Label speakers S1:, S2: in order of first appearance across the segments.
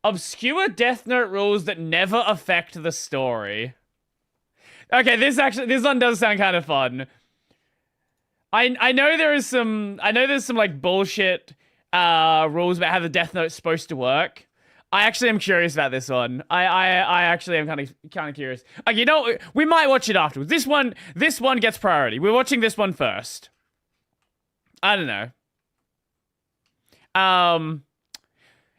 S1: Obscure Death Note rules that never affect the story. Okay, this one does sound kind of fun. I know there's some like bullshit rules about how the Death Note's supposed to work. I actually am curious about this one. I actually am kind of curious. Like, you know, we might watch it afterwards. This one gets priority. We're watching this one first. I don't know.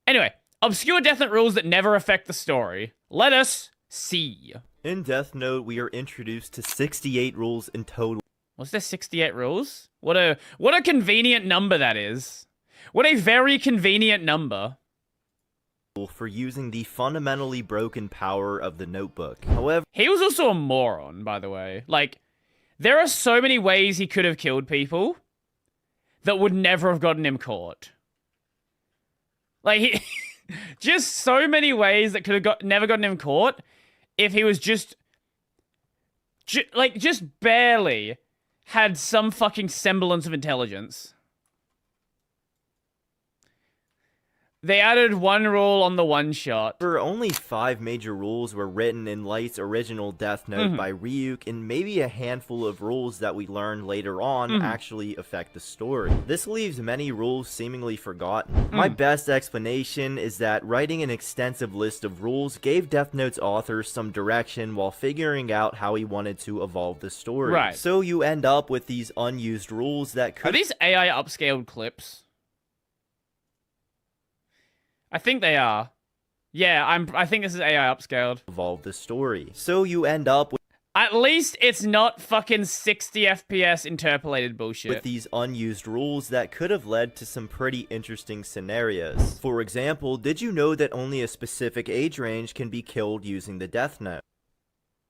S1: Anyway, obscure Death Note rules that never affect the story. Let us see.
S2: In Death Note, we are introduced to 68 rules in total.
S1: Was there 68 rules? What a convenient number that is. What a very convenient number.
S2: For using the fundamentally broken power of the notebook. However,
S1: he was also a moron, by the way. Like, there are so many ways he could have killed people that would never have gotten him caught. Like, just so many ways that could have never gotten him caught if he was just barely had some fucking semblance of intelligence. They added one rule on the one shot.
S2: Only 5 major rules were written in Light's original Death Note by Ryuk, and maybe a handful of rules that we learn later on actually affect the story. This leaves many rules seemingly forgotten. My best explanation is that writing an extensive list of rules gave Death Note's author some direction while figuring out how he wanted to evolve the story.
S1: Right.
S2: So you end up with these unused rules that could—
S1: Are these AI upscaled clips? I think they are. Yeah, I think this is AI upscaled.
S2: Evolve the story. So you end up with—
S1: At least it's not fucking 60 FPS interpolated bullshit.
S2: With these unused rules that could have led to some pretty interesting scenarios. For example, did you know that only a specific age range can be killed using the Death Note?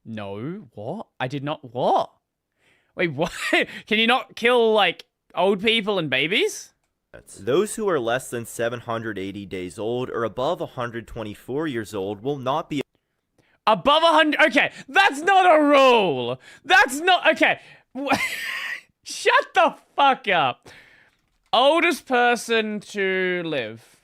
S1: No, what? I did not, what? Wait, what? Can you not kill, like, old people and babies?
S2: Those who are less than 780 days old or above 124 years old will not be—
S1: Above 100, okay, that's not a rule! That's not, okay. Shut the fuck up. Oldest person to live.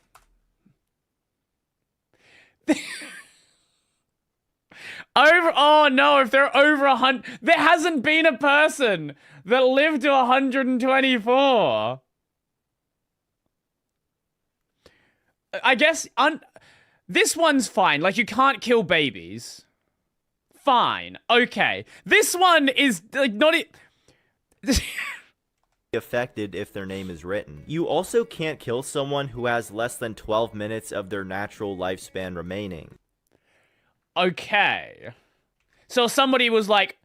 S1: Oh no, if they're over 100, there hasn't been a person that lived to 124. I guess this one's fine. Like, you can't kill babies. Fine. Okay. This one is like not
S2: affected if their name is written. You also can't kill someone who has less than 12 minutes of their natural lifespan remaining.
S1: Okay. So if somebody was like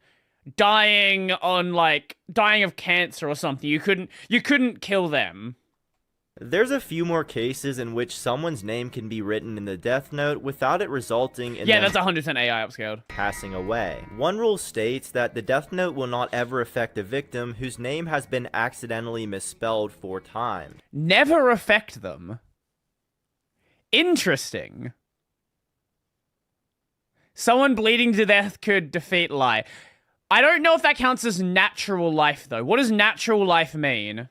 S1: dying of cancer or something, you couldn't kill them.
S2: There's a few more cases in which someone's name can be written in the Death Note without it resulting in—
S1: Yeah, that's 100% AI upscaled.
S2: Passing away. One rule states that the Death Note will not ever affect a victim whose name has been accidentally misspelled 4 times.
S1: Never affect them. Interesting. Someone bleeding to death could defeat Light. I don't know if that counts as natural life, though. What does natural life mean?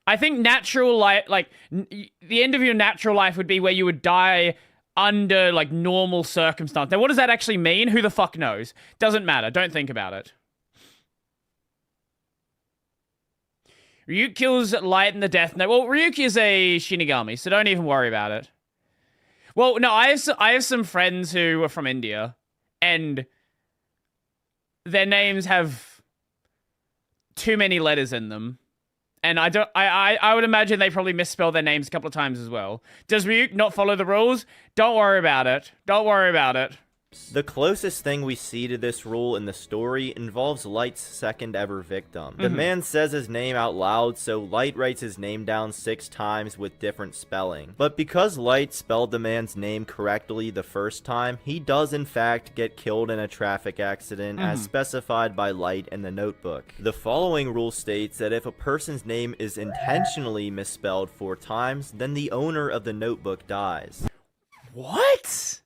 S1: I think natural life, like, the end of your natural life would be where you would die under, like, normal circumstance. Now, what does that actually mean? Who the fuck knows? Doesn't matter. Don't think about it. Ryuk kills Light in the Death Note. Well, Ryuk is a Shinigami, so don't even worry about it. Well, no, I have some friends who are from India, and their names have too many letters in them. And I would imagine they probably misspell their names a couple of times as well. Does Ryuk not follow the rules? Don't worry about it. Don't worry about it.
S2: The closest thing we see to this rule in the story involves Light's second ever victim. The man says his name out loud, so Light writes his name down 6 times with different spelling. But because Light spelled the man's name correctly the first time, he does in fact get killed in a traffic accident as specified by Light in the notebook. The following rule states that if a person's name is intentionally misspelled 4 times, then the owner of the notebook dies.
S1: What?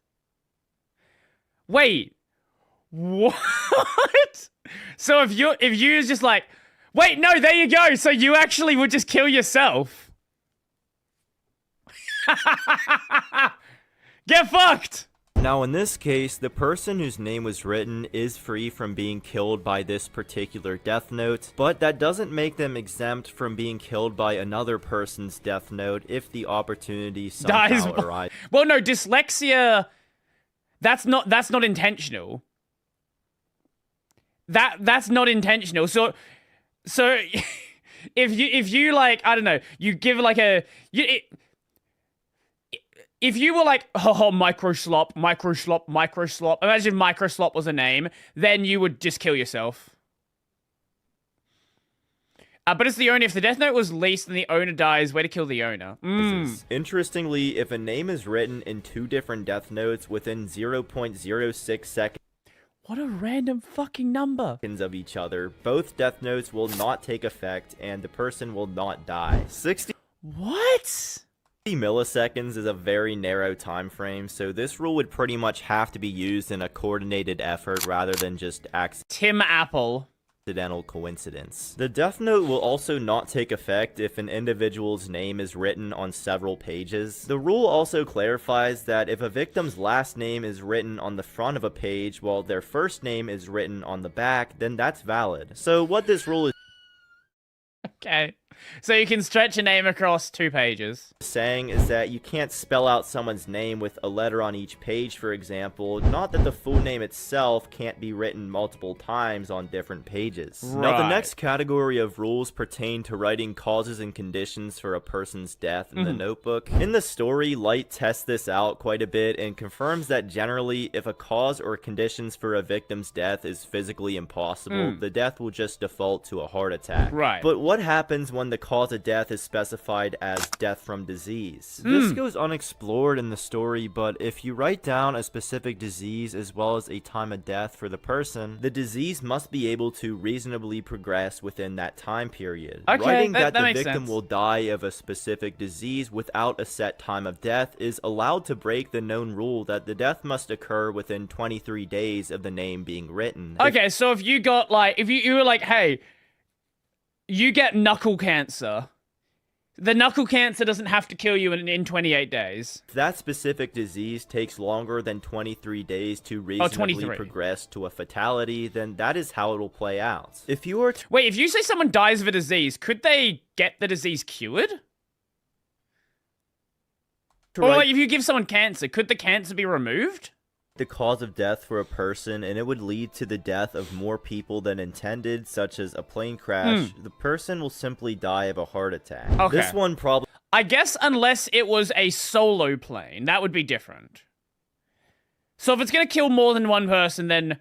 S1: Wait, what? So if you just like, wait, no, there you go. So you actually would just kill yourself. Get fucked!
S2: Now, in this case, the person whose name was written is free from being killed by this particular death note, but that doesn't make them exempt from being killed by another person's death note if the opportunity somehow arises.
S1: Well, no, dyslexia, that's not intentional. That's not intentional. So if you like, I don't know, you give like if you were like, oh, microslop, imagine if microslop was a name, then you would just kill yourself. But it's the owner. If the death note was leased and the owner dies, way to kill the owner.
S2: Interestingly, if a name is written in 2 different death notes within 0.06 seconds
S1: what a random fucking number
S2: of each other, both death notes will not take effect and the person will not die. 60
S1: What?
S2: milliseconds is a very narrow time frame, so this rule would pretty much have to be used in a coordinated effort rather than just
S1: Tim Apple.
S2: Accidental coincidence. The death note will also not take effect if an individual's name is written on several pages. The rule also clarifies that if a victim's last name is written on the front of a page while their first name is written on the back, then that's valid. So what this rule is
S1: Okay. So you can stretch a name across 2 pages.
S2: saying is that you can't spell out someone's name with a letter on each page, for example. Not that the full name itself can't be written multiple times on different pages. Now, the next category of rules pertain to writing causes and conditions for a person's death in the notebook. In the story, Light tests this out quite a bit and confirms that generally, if a cause or conditions for a victim's death is physically impossible, the death will just default to a heart attack.
S1: Right.
S2: But what happens when the cause of death is specified as death from disease? This goes unexplored in the story, but if you write down a specific disease as well as a time of death for the person, the disease must be able to reasonably progress within that time period.
S1: Okay,
S2: Writing
S1: that
S2: the
S1: makes
S2: victim
S1: sense.
S2: will die of a specific disease without a set time of death is allowed to break the known rule that the death must occur within 23 days of the name being written.
S1: Okay, so if you got like, if you were like, hey, you get knuckle cancer. The knuckle cancer doesn't have to kill you in 28 days.
S2: If that specific disease takes longer than 23 days to reasonably
S1: 23.
S2: progress to a fatality, then that is how it'll play out. If you were to
S1: Wait, if you say someone dies of a disease, could they get the disease cured? Or like, if you give someone cancer, could the cancer be removed?
S2: the cause of death for a person and it would lead to the death of more people than intended, such as a plane crash, the person will simply die of a heart attack.
S1: Okay.
S2: This one probably...
S1: I guess unless it was a solo plane, that would be different. So if it's going to kill more than one person, then...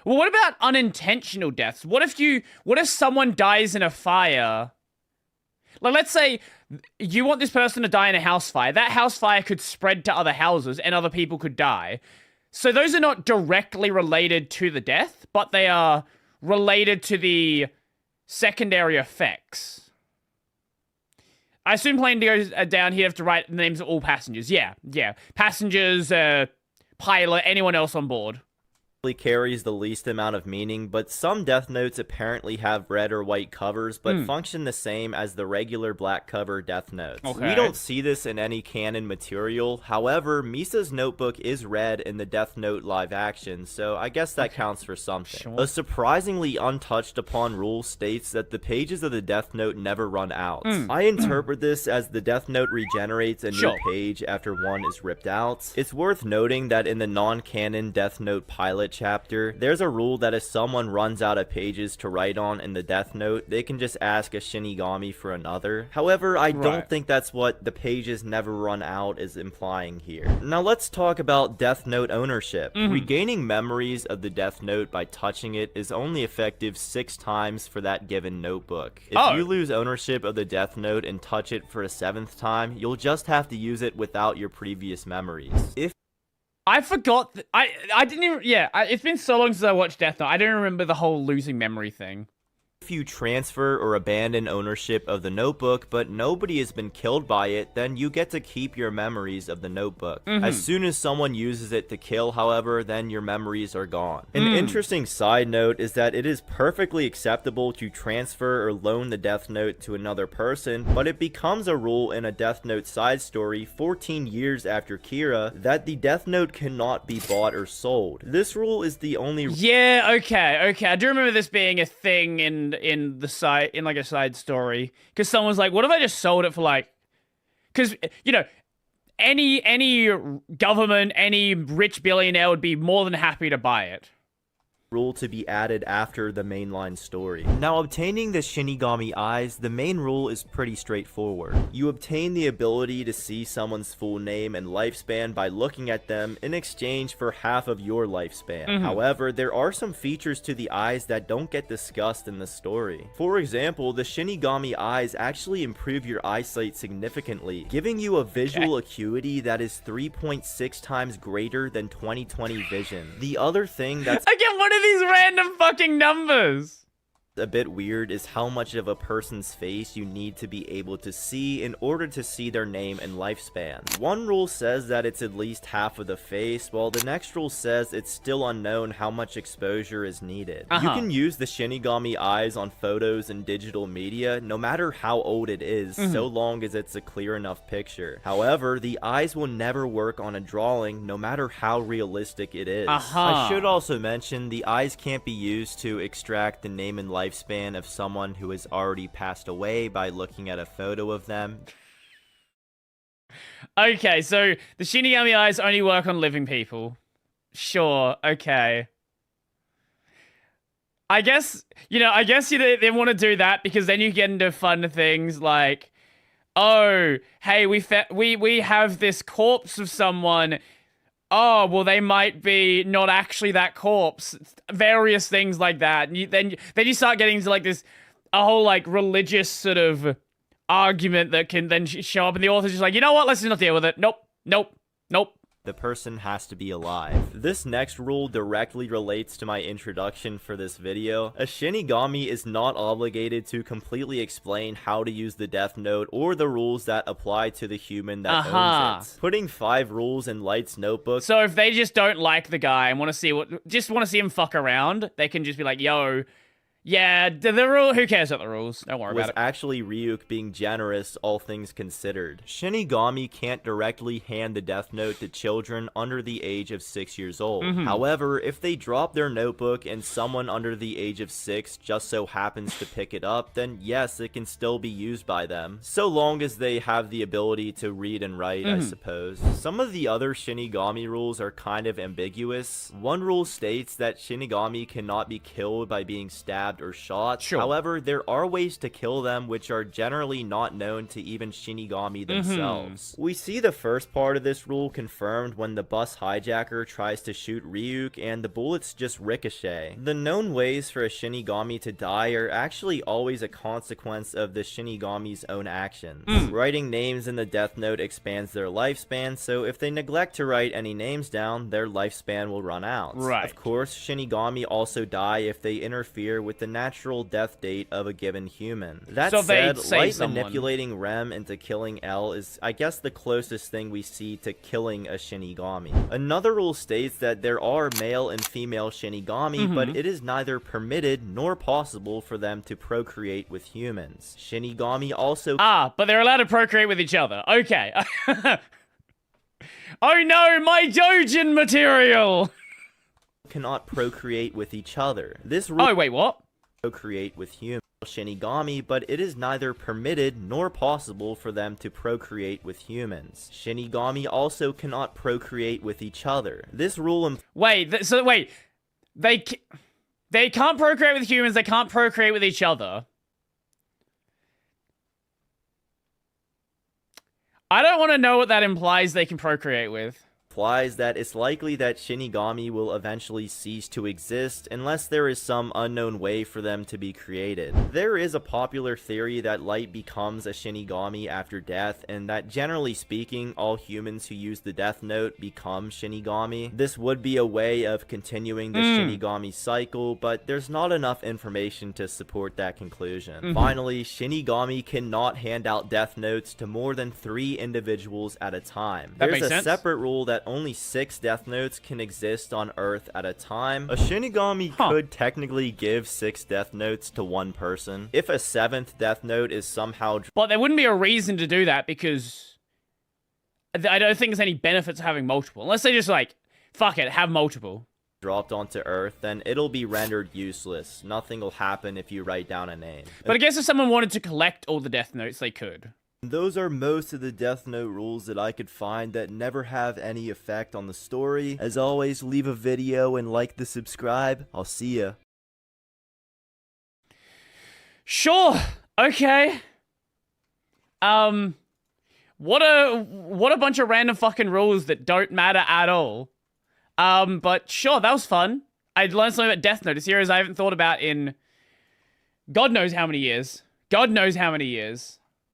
S1: Well, what about unintentional deaths? What if someone dies in a fire? Like, let's say you want this person to die in a house fire. That house fire could spread to other houses and other people could die. So those are not directly related to the death, but they are related to the secondary effects. I assume plane goes down, he'd have to write the names of all passengers. Yeah. Passengers, pilot, anyone else on board.
S2: carries the least amount of meaning, but some death notes apparently have red or white covers, but function the same as the regular black cover death notes.
S1: Okay.
S2: We don't see this in any canon material. However, Misa's notebook is red in the Death Note live action, so I guess that counts for something.
S1: Sure.
S2: A surprisingly untouched upon rule states that the pages of the Death Note never run out. I interpret this as the Death Note regenerates a new page after one is ripped out. It's worth noting that in the non-canon Death Note pilot chapter, there's a rule that if someone runs out of pages to write on in the Death Note, they can just ask a Shinigami for another. However, I don't think that's what the pages never run out is implying here. Now let's talk about Death Note ownership. Regaining memories of the Death Note by touching it is only effective 6 times for that given notebook. If you lose ownership of the Death Note and touch it for a 7th time, you'll just have to use it without your previous memories.
S1: I forgot. I didn't even. Yeah, it's been so long since I watched Death Note. I don't remember the whole losing memory thing.
S2: If you transfer or abandon ownership of the notebook, but nobody has been killed by it, then you get to keep your memories of the notebook. As soon as someone uses it to kill, however, then your memories are gone. An interesting side note is that it is perfectly acceptable to transfer or loan the Death Note to another person, but it becomes a rule in a Death Note side story 14 years after Kira that the Death Note cannot be bought or sold. This rule is the only...
S1: Yeah, okay. I do remember this being a thing in like a side story, because someone's like, what if I just sold it for like, because you know, any government, any rich billionaire would be more than happy to buy it.
S2: Rule to be added after the mainline story. Now, obtaining the Shinigami eyes, the main rule is pretty straightforward. You obtain the ability to see someone's full name and lifespan by looking at them in exchange for half of your lifespan. However, there are some features to the eyes that don't get discussed in the story. For example, the Shinigami eyes actually improve your eyesight significantly, giving you a visual acuity that is 3.6 times greater than 20/20 vision. The other thing that's...
S1: Again, what are these random fucking numbers?
S2: A bit weird is how much of a person's face you need to be able to see in order to see their name and lifespan. One rule says that it's at least half of the face, while the next rule says it's still unknown how much exposure is needed. You can use the Shinigami eyes on photos and digital media, no matter how old it is, so long as it's a clear enough picture. However, the eyes will never work on a drawing, no matter how realistic it is. I should also mention, the eyes can't be used to extract the name and lifespan of someone who has already passed away by looking at a photo of them.
S1: Okay, so the Shinigami eyes only work on living people. Sure, okay. I guess they want to do that because then you get into fun things like, oh, hey, we have this corpse of someone. Oh, well, they might be not actually that corpse. Various things like that. And then you start getting into like a whole like religious sort of argument that can then show up, and the author's just like, you know what? Let's just not deal with it. Nope.
S2: The person has to be alive. This next rule directly relates to my introduction for this video. A Shinigami is not obligated to completely explain how to use the Death Note or the rules that apply to the human that owns it. Putting 5 rules in Light's notebook.
S1: So if they just don't like the guy and want to see him fuck around, they can just be like, yo, yeah, the rule, who cares about the rules? Don't worry about it.
S2: Was actually Ryuk being generous, all things considered. Shinigami can't directly hand the Death Note to children under the age of 6 years old. However, if they drop their notebook and someone under the age of 6 just so happens to pick it up, then yes, it can still be used by them. So long as they have the ability to read and write, I suppose. Some of the other Shinigami rules are kind of ambiguous. One rule states that Shinigami cannot be killed by being stabbed or shot. However, there are ways to kill them which are generally not known to even Shinigami themselves. We see the first part of this rule confirmed when the bus hijacker tries to shoot Ryuk and the bullets just ricochet. The known ways for a Shinigami to die are actually always a consequence of the Shinigami's own actions. Writing names in the Death Note expands their lifespan, so if they neglect to write any names down, their lifespan will run out. Of course, Shinigami also die if they interfere with the natural death date of a given human. That said, Light manipulating Rem into killing L is, I guess, the closest thing we see to killing a Shinigami. Another rule states that there are male and female Shinigami, but it is neither permitted nor possible for them to procreate with humans. Shinigami also...
S1: but they're allowed to procreate with each other. Okay. Oh no, my Dojin material!
S2: Cannot procreate with each other. This rule...
S1: Oh, wait, what?
S2: Procreate with human Shinigami, but it is neither permitted nor possible for them to procreate with humans. Shinigami also cannot procreate with each other. This rule
S1: wait, they can't procreate with humans, they can't procreate with each other. I don't want to know what that implies they can procreate with.
S2: implies that it's likely that Shinigami will eventually cease to exist unless there is some unknown way for them to be created. There is a popular theory that Light becomes a Shinigami after death, and that generally speaking, all humans who use the Death Note become Shinigami. This would be a way of continuing the Shinigami cycle, but there's not enough information to support that conclusion. Finally, Shinigami cannot hand out Death Notes to more than 3 individuals at a time. There's a separate rule that only 6 Death Notes can exist on Earth at a time. A Shinigami could technically give 6 Death Notes to one person. If a 7th Death Note is somehow...
S1: But there wouldn't be a reason to do that because I don't think there's any benefit to having multiple. Unless they just like, fuck it, have multiple.
S2: dropped onto Earth, then it'll be rendered useless. Nothing will happen if you write down a name.
S1: But I guess if someone wanted to collect all the Death Notes, they could.
S2: Those are most of the Death Note rules that I could find that never have any effect on the story. As always, leave a video and like the subscribe. I'll see ya.
S1: Sure. Okay. What a bunch of random fucking rules that don't matter at all. But sure, that was fun. I learned something about Death Note, a series I haven't thought about in God knows how many years. God knows how many years.